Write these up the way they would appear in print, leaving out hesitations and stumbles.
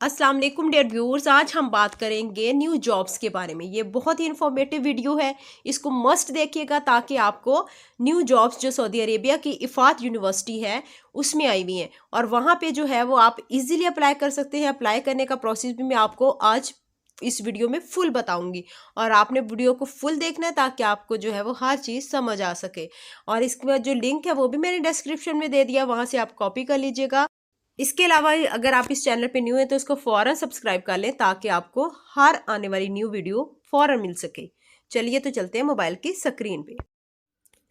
अस्सलाम वालेकुम dear viewers, आज हम बात करेंगे न्यू जॉब्स के बारे में। ये बहुत ही इन्फॉर्मेटिव वीडियो है, इसको मस्ट देखिएगा ताकि आपको न्यू जॉब्स जो सऊदी अरेबिया की इफ़ात यूनिवर्सिटी है उसमें आई हुई हैं और वहाँ पे जो है वो आप इजीली अप्लाई कर सकते हैं। अप्लाई करने का प्रोसेस भी मैं आपको आज इस वीडियो में फुल बताऊंगी और आपने वीडियो को फुल देखना है ताकि आपको जो है वो हर चीज़ समझ आ सके। और इसके बाद जो लिंक है वो भी मैंने डिस्क्रिप्शन में दे दिया, वहाँ से आप कॉपी कर लीजिएगा। इसके अलावा अगर आप इस चैनल पे न्यू हैं तो इसको फ़ौरन सब्सक्राइब कर लें ताकि आपको हर आने वाली न्यू वीडियो फ़ौरन मिल सके। चलिए तो चलते हैं मोबाइल की स्क्रीन पे।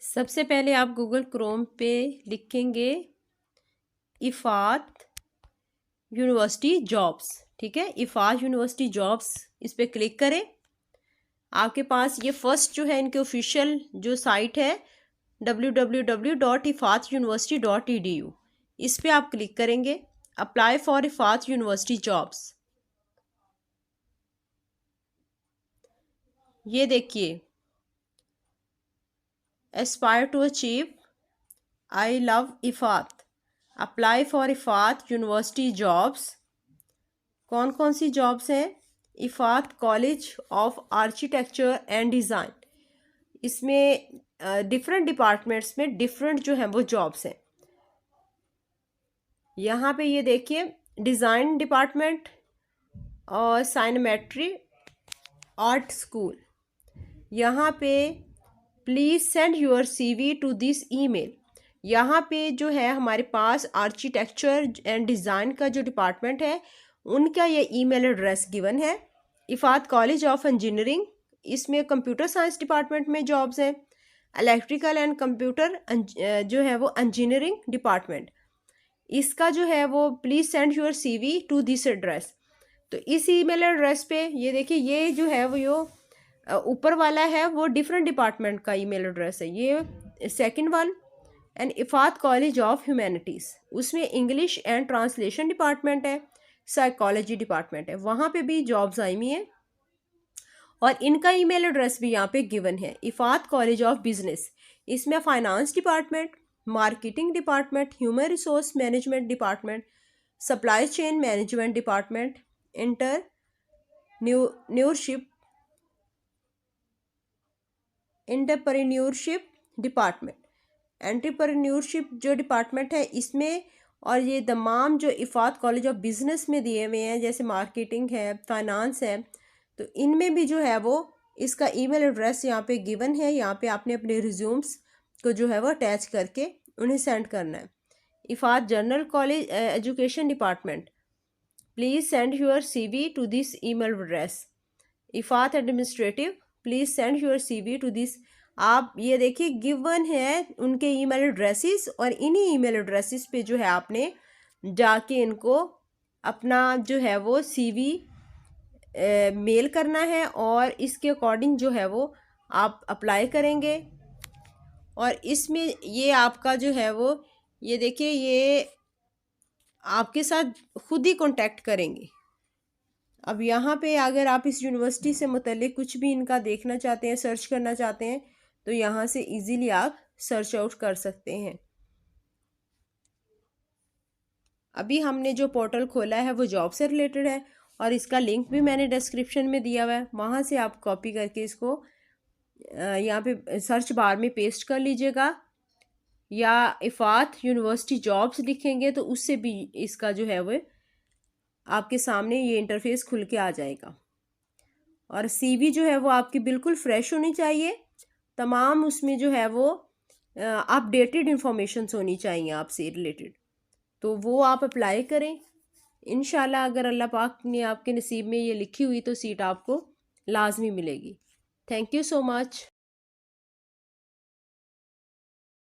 सबसे पहले आप गूगल क्रोम पे लिखेंगे इफ़ात यूनिवर्सिटी जॉब्स। ठीक है, इफ़ात यूनिवर्सिटी जॉब्स, इस पर क्लिक करें। आपके पास ये फर्स्ट जो है इनके ऑफिशियल जो साइट है www.ifatuniversity.edu, इस पे आप क्लिक करेंगे। Apply for Effat university jobs. ये देखिए, aspire to achieve, I love Effat, apply for Effat university jobs. कौन कौन सी जॉब्स हैं? Effat college of architecture and design, इसमें डिफरेंट डिपार्टमेंट्स में डिफरेंट जो हैं वो जॉब्स हैं। यहाँ पे ये देखिए, डिज़ाइन डिपार्टमेंट और साइनमेट्री आर्ट स्कूल। यहाँ पे please send your CV to this email. यहाँ पे जो है हमारे पास आर्किटेक्चर एंड डिज़ाइन का जो डिपार्टमेंट है उनका ये ईमेल एड्रेस गिवन है। इफ़ात कॉलेज ऑफ इंजीनियरिंग, इसमें कंप्यूटर साइंस डिपार्टमेंट में जॉब्स हैं। इलेक्ट्रिकल एंड कंप्यूटर जो है वो इंजीनियरिंग डिपार्टमेंट, इसका जो है वो please send your CV to this address. तो इस ईमेल एड्रेस पे ये देखिए, ये जो है वो यो ऊपर वाला है वो डिफरेंट डिपार्टमेंट का ईमेल एड्रेस है। ये second one, and Effat college of humanities, उसमें इंग्लिश एंड ट्रांसलेशन डिपार्टमेंट है, साइकोलॉजी डिपार्टमेंट है, वहाँ पे भी जॉब्स आई हुई हैं और इनका ईमेल एड्रेस भी यहाँ पे गिवन है। इफ़ात कॉलेज ऑफ बिजनेस, इसमें finance department, marketing department, human resource management department, supply chain management department, entrepreneurship department. Entrepreneurship जो डिपार्टमेंट है इसमें, और ये तमाम जो इफ़ात कॉलेज ऑफ बिजनेस में दिए हुए हैं जैसे मार्केटिंग है, फाइनेंस है, तो इनमें भी जो है वो इसका ईमेल एड्रेस यहाँ पे गिवन है। यहाँ पे आपने अपने रिज्यूम्स को जो है वो अटैच करके उन्हें सेंड करना है। Effat general college education department, please send your CV to this email address. Effat administrative, please send your CV to this. आप ये देखिए गिवन है उनके ईमेल एड्रेसेस और इन्हीं ईमेल एड्रेसेस पे जो है आपने जाके इनको अपना जो है वो सीवी मेल करना है और इसके अकॉर्डिंग जो है वो आप अप्लाई करेंगे। और इसमें ये आपका जो है वो ये देखिए, ये आपके साथ खुद ही कांटेक्ट करेंगे। अब यहाँ पे अगर आप इस यूनिवर्सिटी से मुतल्लिक कुछ भी इनका देखना चाहते हैं, सर्च करना चाहते हैं, तो यहाँ से इजीली आप सर्च आउट कर सकते हैं। अभी हमने जो पोर्टल खोला है वो जॉब से रिलेटेड है और इसका लिंक भी मैंने डिस्क्रिप्शन में दिया हुआ है, वहाँ से आप कॉपी करके इसको यहाँ पे सर्च बार में पेस्ट कर लीजिएगा, या इफ़ात यूनिवर्सिटी जॉब्स लिखेंगे तो उससे भी इसका जो है वो आपके सामने ये इंटरफेस खुल के आ जाएगा। और सीवी जो है वो आपकी बिल्कुल फ्रेश होनी चाहिए, तमाम उसमें जो है वो अपडेटेड इंफॉर्मेशन होनी चाहिए आपसे रिलेटेड, तो वो आप अप्लाई करें। इंशाल्लाह अगर अल्लाह पाक ने आपके नसीब में ये लिखी हुई तो सीट आपको लाजमी मिलेगी। Thank you so much.